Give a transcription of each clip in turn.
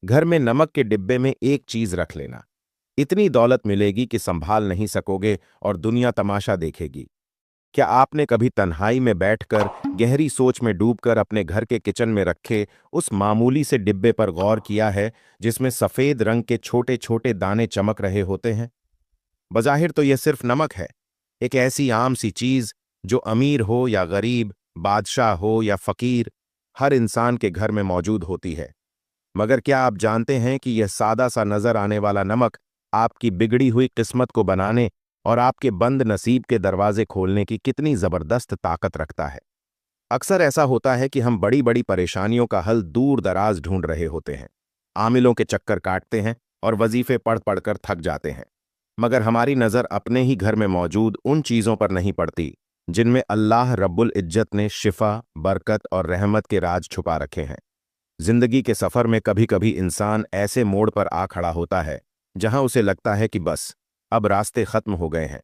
घर में नमक के डिब्बे में एक चीज रख लेना। इतनी दौलत मिलेगी कि संभाल नहीं सकोगे और दुनिया तमाशा देखेगी। क्या आपने कभी तन्हाई में बैठकर गहरी सोच में डूबकर अपने घर के किचन में रखे उस मामूली से डिब्बे पर गौर किया है जिसमें सफेद रंग के छोटे छोटे दाने चमक रहे होते हैं? बज़ाहिर तो यह सिर्फ नमक है, एक ऐसी आम सी चीज जो अमीर हो या गरीब, बादशाह हो या फकीर, हर इंसान के घर में मौजूद होती है। मगर क्या आप जानते हैं कि यह सादा सा नजर आने वाला नमक आपकी बिगड़ी हुई किस्मत को बनाने और आपके बंद नसीब के दरवाजे खोलने की कितनी जबरदस्त ताकत रखता है? अक्सर ऐसा होता है कि हम बड़ी बड़ी परेशानियों का हल दूर दराज ढूंढ रहे होते हैं, आमिलों के चक्कर काटते हैं और वजीफे पढ़ पढ़कर थक जाते हैं। मगर हमारी नज़र अपने ही घर में मौजूद उन चीज़ों पर नहीं पड़ती जिनमें अल्लाह रब्बुल इज्जत ने शिफा, बरकत और रहमत के राज छुपा रखे हैं। जिंदगी के सफर में कभी कभी इंसान ऐसे मोड़ पर आ खड़ा होता है जहां उसे लगता है कि बस अब रास्ते खत्म हो गए हैं।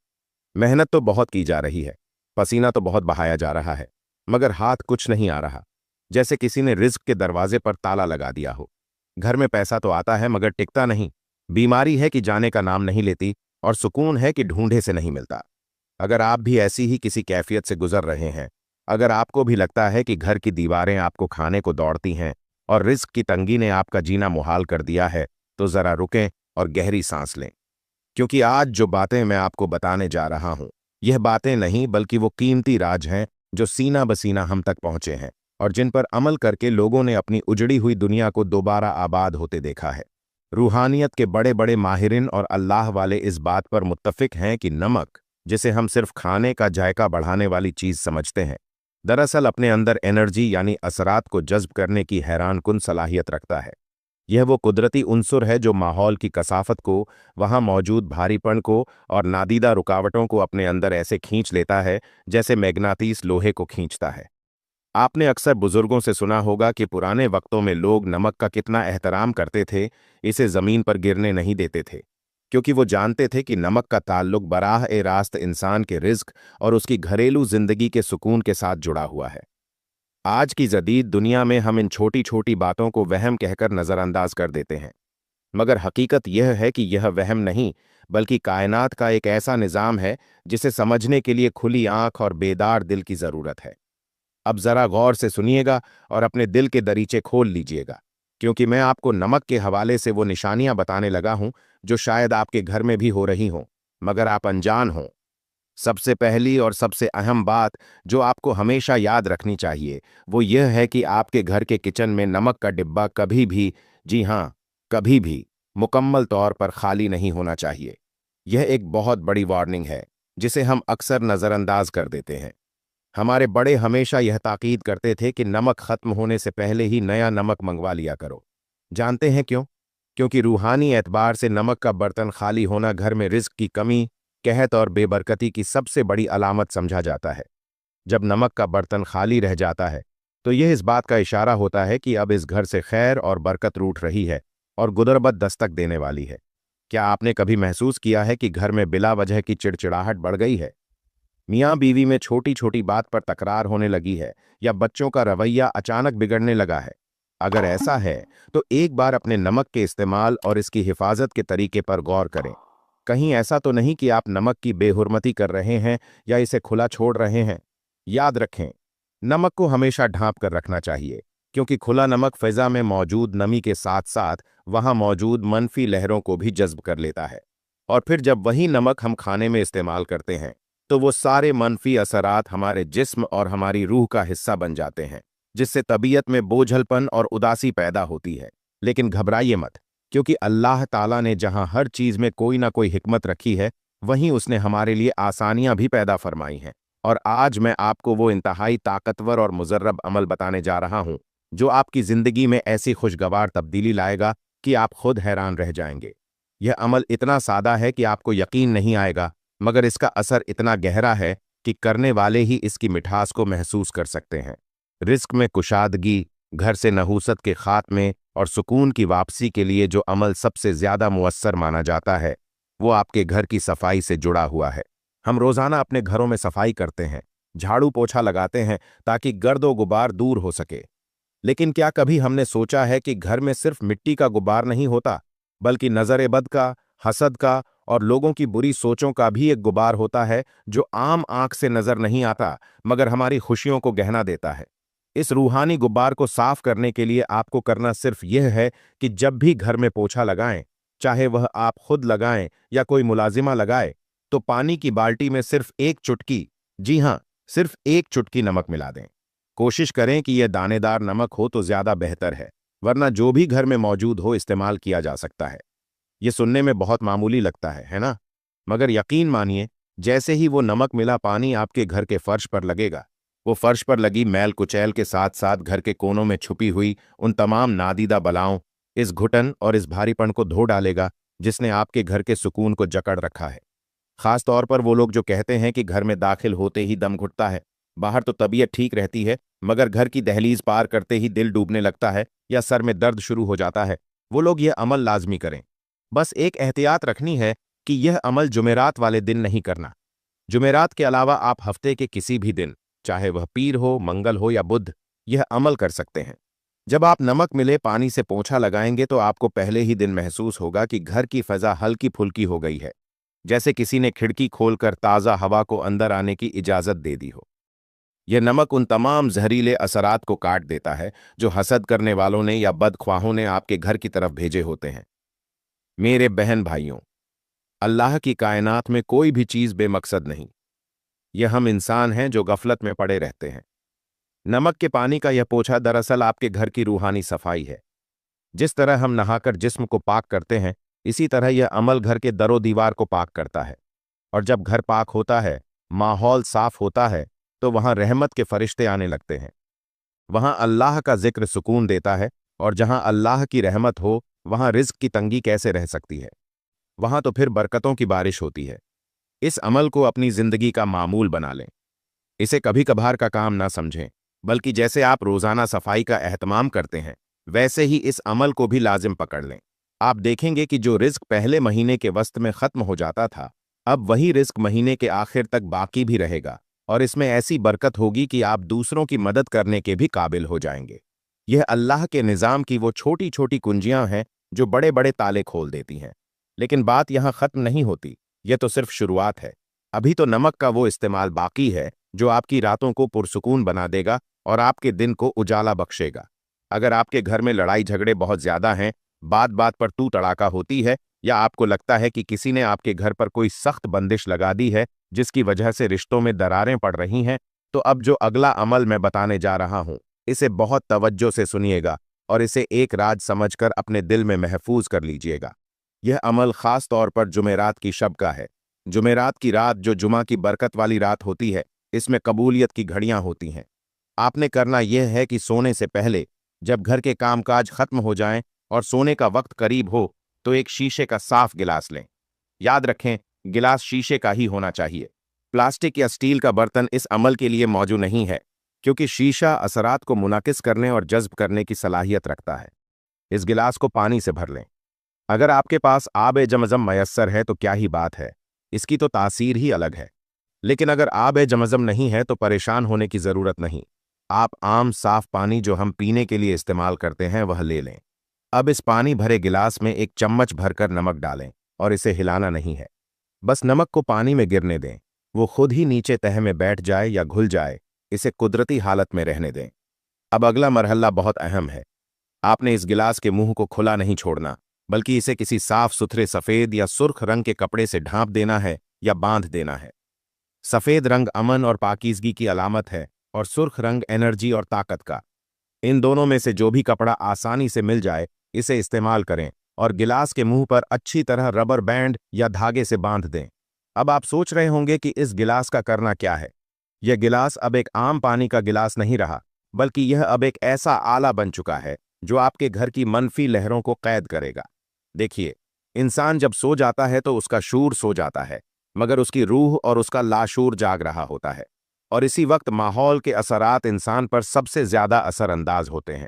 मेहनत तो बहुत की जा रही है, पसीना तो बहुत बहाया जा रहा है, मगर हाथ कुछ नहीं आ रहा। जैसे किसी ने रिज्क के दरवाजे पर ताला लगा दिया हो। घर में पैसा तो आता है मगर टिकता नहीं। बीमारी है कि जाने का नाम नहीं लेती और सुकून है कि ढूंढे से नहीं मिलता। अगर आप भी ऐसी ही किसी कैफियत से गुजर रहे हैं, अगर आपको भी लगता है कि घर की दीवारें आपको खाने को दौड़ती हैं और रिस्क की तंगी ने आपका जीना मुहाल कर दिया है, तो जरा रुकें और गहरी सांस लें। क्योंकि आज जो बातें मैं आपको बताने जा रहा हूं, यह बातें नहीं बल्कि वो कीमती राज हैं जो सीना बसीना हम तक पहुंचे हैं और जिन पर अमल करके लोगों ने अपनी उजड़ी हुई दुनिया को दोबारा आबाद होते देखा है। रूहानियत के बड़े बड़े माहिरीन और अल्लाह वाले इस बात पर मुत्तफिक हैं कि नमक, जिसे हम सिर्फ खाने का जायका बढ़ाने वाली चीज समझते हैं, दरअसल अपने अंदर एनर्जी यानी असरात को जज्ब करने की हैरानकुन सलाहियत रखता है। यह वो कुदरती उन्सुर है जो माहौल की कसाफत को, वहां मौजूद भारीपन को और नादीदा रुकावटों को अपने अंदर ऐसे खींच लेता है जैसे मैग्नातीस लोहे को खींचता है। आपने अक्सर बुजुर्गों से सुना होगा कि पुराने वक्तों में लोग नमक का कितना एहतराम करते थे, इसे जमीन पर गिरने नहीं देते थे, क्योंकि वो जानते थे कि नमक का ताल्लुक बराह ए रास्त इंसान के रिज्क और उसकी घरेलू जिंदगी के सुकून के साथ जुड़ा हुआ है। आज की जदीद दुनिया में हम इन छोटी छोटी बातों को वहम कहकर नजरअंदाज कर देते हैं, मगर हकीकत यह है कि यह वहम नहीं बल्कि कायनात का एक ऐसा निजाम है जिसे समझने के लिए खुली आंख और बेदार दिल की जरूरत है। अब जरा गौर से सुनिएगा और अपने दिल के दरीचे खोल लीजिएगा, क्योंकि मैं आपको नमक के हवाले से वो निशानियां बताने लगा हूं जो शायद आपके घर में भी हो रही हों, मगर आप अनजान हों। सबसे पहली और सबसे अहम बात जो आपको हमेशा याद रखनी चाहिए वो यह है कि आपके घर के किचन में नमक का डिब्बा कभी भी, जी हां, कभी भी मुकम्मल तौर पर खाली नहीं होना चाहिए। यह एक बहुत बड़ी वार्निंग है जिसे हम अक्सर नजरअंदाज कर देते हैं। हमारे बड़े हमेशा यह ताकीद करते थे कि नमक खत्म होने से पहले ही नया नमक मंगवा लिया करो। जानते हैं क्यों? क्योंकि रूहानी एतबार से नमक का बर्तन खाली होना घर में रिज्क की कमी, कहत और बेबरकती की सबसे बड़ी अलामत समझा जाता है। जब नमक का बर्तन खाली रह जाता है तो यह इस बात का इशारा होता है कि अब इस घर से खैर और बरकत रूठ रही है और गुदरबत दस्तक देने वाली है। क्या आपने कभी महसूस किया है कि घर में बिला वजह की चिड़चिड़ाहट बढ़ गई है? मियाँ बीवी में छोटी छोटी बात पर तकरार होने लगी है या बच्चों का रवैया अचानक बिगड़ने लगा है? अगर ऐसा है तो एक बार अपने नमक के इस्तेमाल और इसकी हिफाजत के तरीके पर गौर करें। कहीं ऐसा तो नहीं कि आप नमक की बेहुरमती कर रहे हैं या इसे खुला छोड़ रहे हैं? याद रखें, नमक को हमेशा ढांप कर रखना चाहिए, क्योंकि खुला नमक फिजा में मौजूद नमी के साथ साथ वहां मौजूद मनफी लहरों को भी जज्ब कर लेता है। और फिर जब वही नमक हम खाने में इस्तेमाल करते हैं तो वो सारे मनफी असरात हमारे जिस्म और हमारी रूह का हिस्सा बन जाते हैं, जिससे तबीयत में बोझलपन और उदासी पैदा होती है। लेकिन घबराइए मत, क्योंकि अल्लाह ताला ने जहां हर चीज में कोई ना कोई हिकमत रखी है, वहीं उसने हमारे लिए आसानियां भी पैदा फरमाई हैं। और आज मैं आपको वो इंतहाई ताकतवर और मुजर्रब अमल बताने जा रहा हूं जो आपकी जिंदगी में ऐसी खुशगवार तब्दीली लाएगा कि आप खुद हैरान रह जाएंगे। यह अमल इतना सादा है कि आपको यकीन नहीं आएगा, मगर इसका असर इतना गहरा है कि करने वाले ही इसकी मिठास को महसूस कर सकते हैं। रिस्क में कुशादगी, घर से नहूसत के खात्मे और सुकून की वापसी के लिए जो अमल सबसे ज्यादा मुअस्सर माना जाता है वो आपके घर की सफाई से जुड़ा हुआ है। हम रोजाना अपने घरों में सफाई करते हैं, झाड़ू पोछा लगाते हैं ताकि गर्दो गुबार दूर हो सके। लेकिन क्या कभी हमने सोचा है कि घर में सिर्फ मिट्टी का गुब्बार नहीं होता, बल्कि नजर बद का, हसद का और लोगों की बुरी सोचों का भी एक गुब्बार होता है, जो आम आंख से नजर नहीं आता मगर हमारी खुशियों को गहना देता है। इस रूहानी गुब्बार को साफ करने के लिए आपको करना सिर्फ यह है कि जब भी घर में पोछा लगाएं, चाहे वह आप खुद लगाएं या कोई मुलाजिमा लगाए, तो पानी की बाल्टी में सिर्फ एक चुटकी, जी हां, सिर्फ एक चुटकी नमक मिला दें। कोशिश करें कि यह दानेदार नमक हो तो ज्यादा बेहतर है, वरना जो भी घर में मौजूद हो इस्तेमाल किया जा सकता है। ये सुनने में बहुत मामूली लगता है ना? मगर यकीन मानिए, जैसे ही वो नमक मिला पानी आपके घर के फर्श पर लगेगा, वो फर्श पर लगी मैल कुचैल के साथ साथ घर के कोनों में छुपी हुई उन तमाम नादीदा बलाओं, इस घुटन और इस भारीपन को धो डालेगा जिसने आपके घर के सुकून को जकड़ रखा है। खास तौर पर वो लोग जो कहते हैं कि घर में दाखिल होते ही दम घुटता है, बाहर तो तबीयत ठीक रहती है मगर घर की दहलीज पार करते ही दिल डूबने लगता है या सर में दर्द शुरू हो जाता है, वो लोग यह अमल लाजमी करें। बस एक एहतियात रखनी है कि यह अमल जुमेरात वाले दिन नहीं करना। जुमेरात के अलावा आप हफ्ते के किसी भी दिन, चाहे वह पीर हो, मंगल हो या बुध, यह अमल कर सकते हैं। जब आप नमक मिले पानी से पोंछा लगाएंगे तो आपको पहले ही दिन महसूस होगा कि घर की फजा हल्की फुल्की हो गई है, जैसे किसी ने खिड़की खोलकर ताज़ा हवा को अंदर आने की इजाज़त दे दी हो। यह नमक उन तमाम जहरीले असरात को काट देता है जो हसद करने वालों ने या बदख्वाहों ने आपके घर की तरफ भेजे होते हैं। मेरे बहन भाइयों, अल्लाह की कायनात में कोई भी चीज़ बेमकसद नहीं। यह हम इंसान हैं जो गफलत में पड़े रहते हैं। नमक के पानी का यह पोछा दरअसल आपके घर की रूहानी सफाई है। जिस तरह हम नहाकर जिस्म को पाक करते हैं, इसी तरह यह अमल घर के दरो दीवार को पाक करता है। और जब घर पाक होता है, माहौल साफ होता है, तो वहां रहमत के फरिश्ते आने लगते हैं। वहां अल्लाह का जिक्र सुकून देता है, और जहां अल्लाह की रहमत हो वहां रिज्क की तंगी कैसे रह सकती है? वहां तो फिर बरकतों की बारिश होती है। इस अमल को अपनी जिंदगी का मामूल बना लें। इसे कभी कभार का काम ना समझें, बल्कि जैसे आप रोजाना सफाई का एहतमाम करते हैं, वैसे ही इस अमल को भी लाजिम पकड़ लें। आप देखेंगे कि जो रिस्क पहले महीने के वस्त में खत्म हो जाता था, अब वही रिस्क महीने के आखिर तक बाकी भी रहेगा, और इसमें ऐसी बरकत होगी कि आप दूसरों की मदद करने के भी काबिल हो जाएंगे। यह अल्लाह के निज़ाम की वो छोटी छोटी कुंजियां हैं जो बड़े बड़े ताले खोल देती हैं। लेकिन बात यहां खत्म नहीं होती, यह तो सिर्फ शुरुआत है। अभी तो नमक का वो इस्तेमाल बाकी है जो आपकी रातों को पुरसुकून बना देगा और आपके दिन को उजाला बख्शेगा। अगर आपके घर में लड़ाई झगड़े बहुत ज्यादा हैं, बात बात पर तू तड़ाका होती है, या आपको लगता है कि किसी ने आपके घर पर कोई सख्त बंदिश लगा दी है जिसकी वजह से रिश्तों में दरारें पड़ रही हैं, तो अब जो अगला अमल मैं बताने जा रहा हूं, इसे बहुत तवज्जो से सुनिएगा और इसे एक राज समझकर अपने दिल में महफूज कर लीजिएगा। यह अमल खास तौर पर जुमेरात की शब का है। जुमेरात की रात जो जुमा की बरकत वाली रात होती है, इसमें कबूलियत की घड़ियां होती हैं। आपने करना यह है कि सोने से पहले, जब घर के कामकाज खत्म हो जाएं और सोने का वक्त करीब हो, तो एक शीशे का साफ गिलास लें। याद रखें, गिलास शीशे का ही होना चाहिए। प्लास्टिक या स्टील का बर्तन इस अमल के लिए मौजूद नहीं है, क्योंकि शीशा असरात को मुनाकिस करने और जज्ब करने की सलाहियत रखता है। इस गिलास को पानी से भर लें। अगर आपके पास आब जमज़म मयस्सर है तो क्या ही बात है, इसकी तो तासीर ही अलग है। लेकिन अगर आब जमज़म नहीं है तो परेशान होने की ज़रूरत नहीं। आप आम साफ पानी जो हम पीने के लिए इस्तेमाल करते हैं वह ले लें। अब इस पानी भरे गिलास में एक चम्मच भरकर नमक डालें और इसे हिलाना नहीं है। बस नमक को पानी में गिरने दें। वो खुद ही नीचे तह में बैठ जाए या घुल जाए, इसे कुदरती हालत में रहने दें। अब अगला मरहला बहुत अहम है। आपने इस गिलास के मुंह को खुला नहीं छोड़ना, बल्कि इसे किसी साफ सुथरे सफेद या सुर्ख रंग के कपड़े से ढांप देना है या बांध देना है। सफेद रंग अमन और पाकीज़गी की अलामत है और सुर्ख रंग एनर्जी और ताकत का। इन दोनों में से जो भी कपड़ा आसानी से मिल जाए, इसे इस्तेमाल करें और गिलास के मुंह पर अच्छी तरह रबर बैंड या धागे से बांध दें। अब आप सोच रहे होंगे कि इस गिलास का करना क्या है। यह गिलास अब एक आम पानी का गिलास नहीं रहा, बल्कि यह अब एक ऐसा आला बन चुका है जो आपके घर की मनफी लहरों को कैद करेगा। देखिए, इंसान जब सो जाता है तो उसका शूर सो जाता है, मगर उसकी रूह और उसका लाशूर जाग रहा होता है, और इसी वक्त माहौल के असरात इंसान पर सबसे ज्यादा असरअंदाज होते हैं।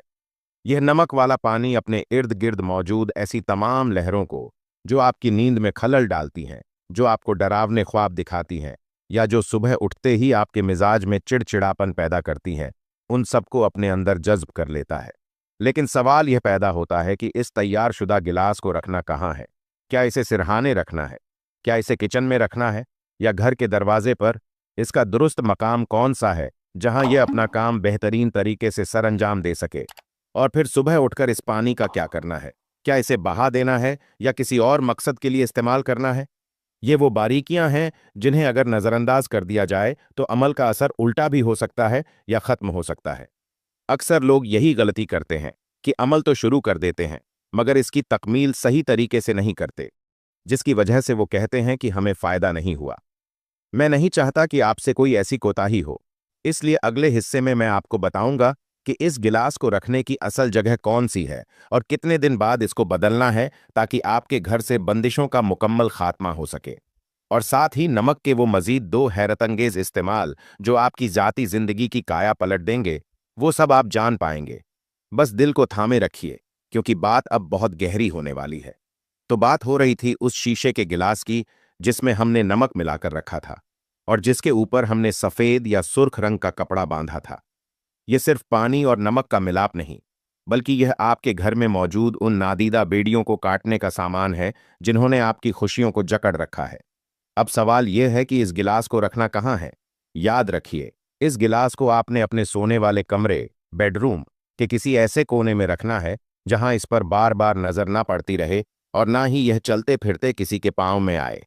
यह नमक वाला पानी अपने इर्द गिर्द मौजूद ऐसी तमाम लहरों को, जो आपकी नींद में खलल डालती हैं, जो आपको डरावने ख्वाब दिखाती हैं, या जो सुबह उठते ही आपके मिजाज में चिड़चिड़ापन पैदा करती हैं, उन सबको अपने अंदर जज्ब कर लेता है। लेकिन सवाल यह पैदा होता है कि इस तैयारशुदा गिलास को रखना कहाँ है? क्या इसे सिरहाने रखना है? क्या इसे किचन में रखना है? या घर के दरवाजे पर? इसका दुरुस्त मकाम कौन सा है जहां यह अपना काम बेहतरीन तरीके से सरअंजाम दे सके? और फिर सुबह उठकर इस पानी का क्या करना है? क्या इसे बहा देना है या किसी और मकसद के लिए इस्तेमाल करना है? ये वो बारीकियां हैं जिन्हें अगर नजरअंदाज कर दिया जाए तो अमल का असर उल्टा भी हो सकता है या खत्म हो सकता है। अक्सर लोग यही गलती करते हैं कि अमल तो शुरू कर देते हैं मगर इसकी तकमील सही तरीके से नहीं करते, जिसकी वजह से वो कहते हैं कि हमें फायदा नहीं हुआ। मैं नहीं चाहता कि आपसे कोई ऐसी कोताही हो, इसलिए अगले हिस्से में मैं आपको बताऊंगा कि इस गिलास को रखने की असल जगह कौन सी है और कितने दिन बाद इसको बदलना है ताकि आपके घर से बंदिशों का मुकम्मल खात्मा हो सके। और साथ ही नमक के वो मजीद दो हैरतअंगेज इस्तेमाल जो आपकी जाती जिंदगी की काया पलट देंगे, वो सब आप जान पाएंगे। बस दिल को थामे रखिए, क्योंकि बात अब बहुत गहरी होने वाली है। तो बात हो रही थी उस शीशे के गिलास की जिसमें हमने नमक मिलाकर रखा था और जिसके ऊपर हमने सफेद या सुर्ख रंग का कपड़ा बांधा था। यह सिर्फ पानी और नमक का मिलाप नहीं, बल्कि यह आपके घर में मौजूद उन नादीदा बेड़ियों को काटने का सामान है जिन्होंने आपकी खुशियों को जकड़ रखा है। अब सवाल यह है कि इस गिलास को रखना कहाँ है? याद रखिए, इस गिलास को आपने अपने सोने वाले कमरे, बेडरूम के किसी ऐसे कोने में रखना है जहां इस पर बार बार नजर ना पड़ती रहे और ना ही यह चलते फिरते किसी के पांव में आए।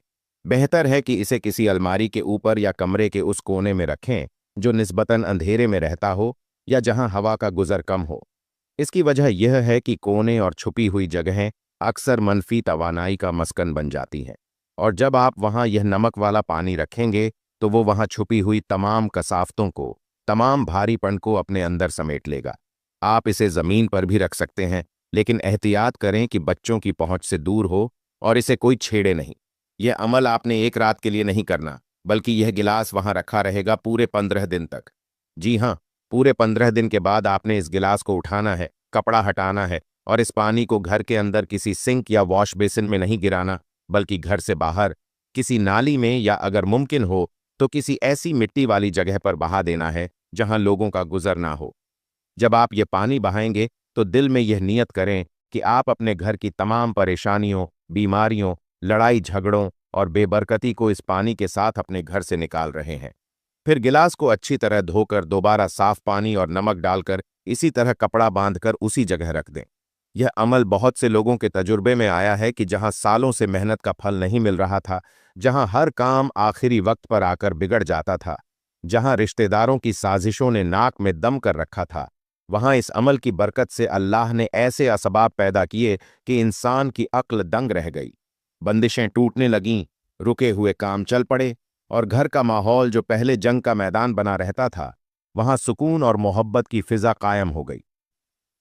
बेहतर है कि इसे किसी अलमारी के ऊपर या कमरे के उस कोने में रखें जो निस्बतन अंधेरे में रहता हो या जहां हवा का गुजर कम हो। इसकी वजह यह है कि कोने और छुपी हुई जगहें अक्सर मनफी तवानाई का मस्कन बन जाती हैं, और जब आप वहां यह नमक वाला पानी रखेंगे तो वो वहां छुपी हुई तमाम कसाफ्तों को, तमाम भारीपन को अपने अंदर समेट लेगा। आप इसे जमीन पर भी रख सकते हैं, लेकिन एहतियात करें कि बच्चों की पहुंच से दूर हो और इसे कोई छेड़े नहीं। यह अमल आपने एक रात के लिए नहीं करना, बल्कि यह गिलास वहां रखा रहेगा पूरे 15 दिन तक। जी हाँ, पूरे 15 दिन के बाद आपने इस गिलास को उठाना है, कपड़ा हटाना है और इस पानी को घर के अंदर किसी सिंक या वॉश बेसिन में नहीं गिराना, बल्कि घर से बाहर किसी नाली में या अगर मुमकिन हो तो किसी ऐसी मिट्टी वाली जगह पर बहा देना है जहां लोगों का गुजर ना हो। जब आप ये पानी बहाएंगे तो दिल में यह नियत करें कि आप अपने घर की तमाम परेशानियों, बीमारियों, लड़ाई झगड़ों और बेबरकती को इस पानी के साथ अपने घर से निकाल रहे हैं। फिर गिलास को अच्छी तरह धोकर दोबारा साफ पानी और नमक डालकर इसी तरह कपड़ा बांधकर उसी जगह रख दें। यह अमल बहुत से लोगों के तजुर्बे में आया है कि जहां सालों से मेहनत का फल नहीं मिल रहा था, जहां हर काम आखिरी वक्त पर आकर बिगड़ जाता था, जहां रिश्तेदारों की साजिशों ने नाक में दम कर रखा था, वहां इस अमल की बरकत से अल्लाह ने ऐसे असबाब पैदा किए कि इंसान की अक्ल दंग रह गई। बंदिशें टूटने लगीं, रुके हुए काम चल पड़े और घर का माहौल जो पहले जंग का मैदान बना रहता था, वहां सुकून और मोहब्बत की फिजा कायम हो गई।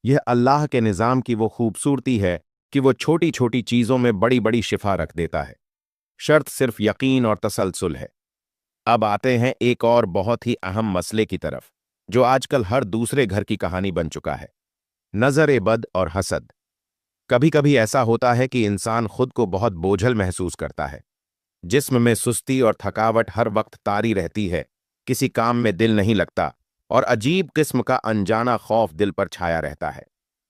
यह अल्लाह के निज़ाम की वो खूबसूरती है कि वो छोटी छोटी चीज़ों में बड़ी बड़ी शिफा रख देता है। शर्त सिर्फ यकीन और तसलसल है। अब आते हैं एक और बहुत ही अहम मसले की तरफ, जो आजकल हर दूसरे घर की कहानी बन चुका है। नजर-ए-बद और हसद। कभी कभी ऐसा होता है कि इंसान खुद को बहुत बोझल महसूस करता है। जिस्म में सुस्ती और थकावट हर वक्त तारी रहती है, किसी काम में दिल नहीं लगता और अजीब किस्म का अनजाना खौफ दिल पर छाया रहता है।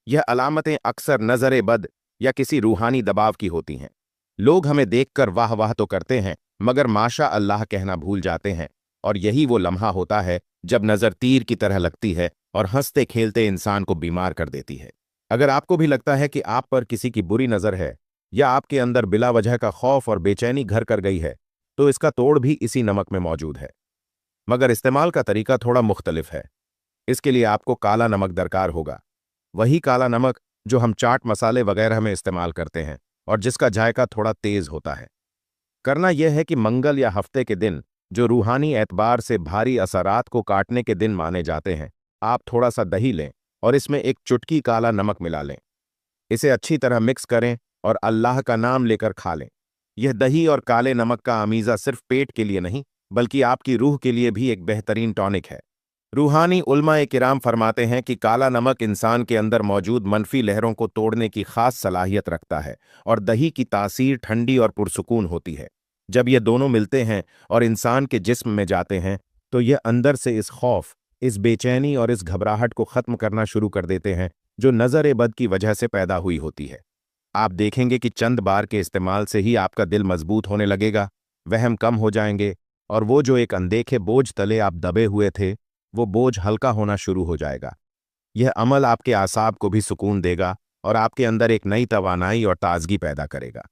यह अलामतें अक्सर नजर-ए-बद या किसी रूहानी दबाव की होती हैं। लोग हमें देखकर वाह वाह तो करते हैं, मगर माशा अल्लाह कहना भूल जाते हैं, और यही वो लम्हा होता है जब नजर तीर की तरह लगती है और हंसते खेलते इंसान को बीमार कर देती है। अगर आपको भी लगता है कि आप पर किसी की बुरी नजर है या आपके अंदर बिला वजह का खौफ और बेचैनी घर कर गई है, तो इसका तोड़ भी इसी नमक में मौजूद है। मगर इस्तेमाल का तरीका थोड़ा मुख्तलिफ है। इसके लिए आपको काला नमक दरकार होगा, वही काला नमक जो हम चाट मसाले वगैरह में इस्तेमाल करते हैं और जिसका जायका थोड़ा तेज होता है। करना यह है कि मंगल या हफ्ते के दिन, जो रूहानी एतबार से भारी असरात को काटने के दिन माने जाते हैं, आप थोड़ा सा दही लें और इसमें एक चुटकी काला नमक मिला लें। इसे अच्छी तरह मिक्स करें और अल्लाह का नाम लेकर खा लें। यह दही और काले नमक का अमीज़ा सिर्फ पेट के लिए नहीं, बल्कि आपकी रूह के लिए भी एक बेहतरीन टॉनिक है। रूहानी उलमाए किराम फरमाते हैं कि काला नमक इंसान के अंदर मौजूद मनफी लहरों को तोड़ने की खास सलाहियत रखता है और दही की तासीर ठंडी और पुरसुकून होती है। जब ये दोनों मिलते हैं और इंसान के जिस्म में जाते हैं, तो यह अंदर से इस खौफ, इस बेचैनी और इस घबराहट को खत्म करना शुरू कर देते हैं जो नजर-ए-बद की वजह से पैदा हुई होती है। आप देखेंगे कि चंद बार के इस्तेमाल से ही आपका दिल मजबूत होने लगेगा, वहम कम हो जाएंगे और वो जो एक अनदेखे बोझ तले आप दबे हुए थे, वो बोझ हल्का होना शुरू हो जाएगा। यह अमल आपके आसाब को भी सुकून देगा और आपके अंदर एक नई तवानाई और ताजगी पैदा करेगा।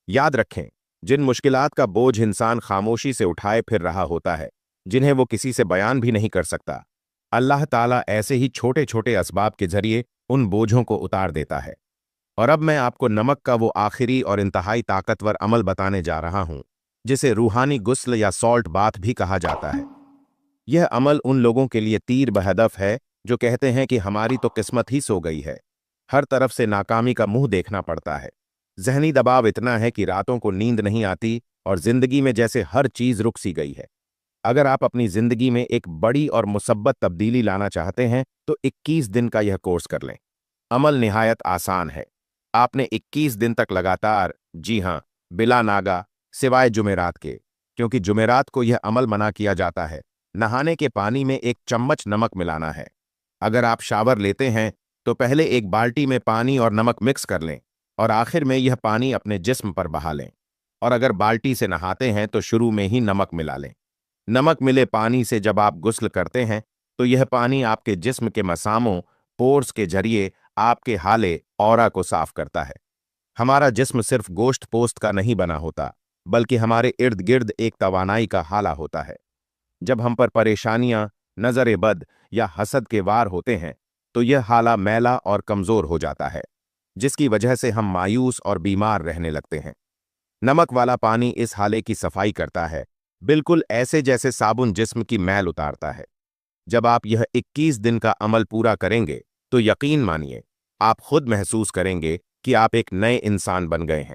याद रखें, जिन मुश्किलात का बोझ इंसान खामोशी से उठाए फिर रहा होता है, जिन्हें वो किसी से बयान भी नहीं कर सकता, अल्लाह ताला ऐसे ही छोटे छोटे असबाब के जरिए उन बोझों को उतार देता है। और अब मैं आपको नमक का वो आखिरी और इंतहाई ताकतवर अमल बताने जा रहा हूं, जिसे रूहानी गुस्ल या सॉल्ट बाथ भी कहा जाता है। यह अमल उन लोगों के लिए तीर बहदफ है जो कहते हैं कि हमारी तो किस्मत ही सो गई है, हर तरफ से नाकामी का मुंह देखना पड़ता है। जहनी दबाव इतना है कि रातों को नींद नहीं आती और जिंदगी में जैसे हर चीज रुक सी गई है। अगर आप अपनी जिंदगी में एक बड़ी और मुसब्बत तब्दीली लाना चाहते हैं तो 21 दिन का यह कोर्स कर लें। अमल निहायत आसान है। आपने 21 दिन तक लगातार, जी हां, बिला नागा, सिवाय जुमेरात के, क्योंकि जुमेरात को यह अमल मना किया जाता है, नहाने के पानी में 1 चम्मच नमक मिलाना है। अगर आप शावर लेते हैं तो पहले एक बाल्टी में पानी और नमक मिक्स कर लें और आखिर में यह पानी अपने जिस्म पर बहा लें। और अगर बाल्टी से नहाते हैं तो शुरू में ही नमक मिला लें। नमक मिले पानी से जब आप गुस्ल करते हैं तो यह पानी आपके जिस्म के मसामों, पोर्स के जरिए आपके हाले ऑरा को साफ करता है। हमारा जिस्म सिर्फ गोश्त पोस्त का नहीं बना होता, बल्कि हमारे इर्द गिर्द एक तवानाई का हाला होता है। जब हम पर परेशानियां, नजर-ए-बद या हसद के वार होते हैं तो यह हाला मैला और कमजोर हो जाता है, जिसकी वजह से हम मायूस और बीमार रहने लगते हैं। नमक वाला पानी इस हाले की सफाई करता है, बिल्कुल ऐसे जैसे साबुन जिस्म की मैल उतारता है। जब आप यह 21 दिन का अमल पूरा करेंगे तो यकीन मानिए, आप खुद महसूस करेंगे कि आप एक नए इंसान बन गए हैं।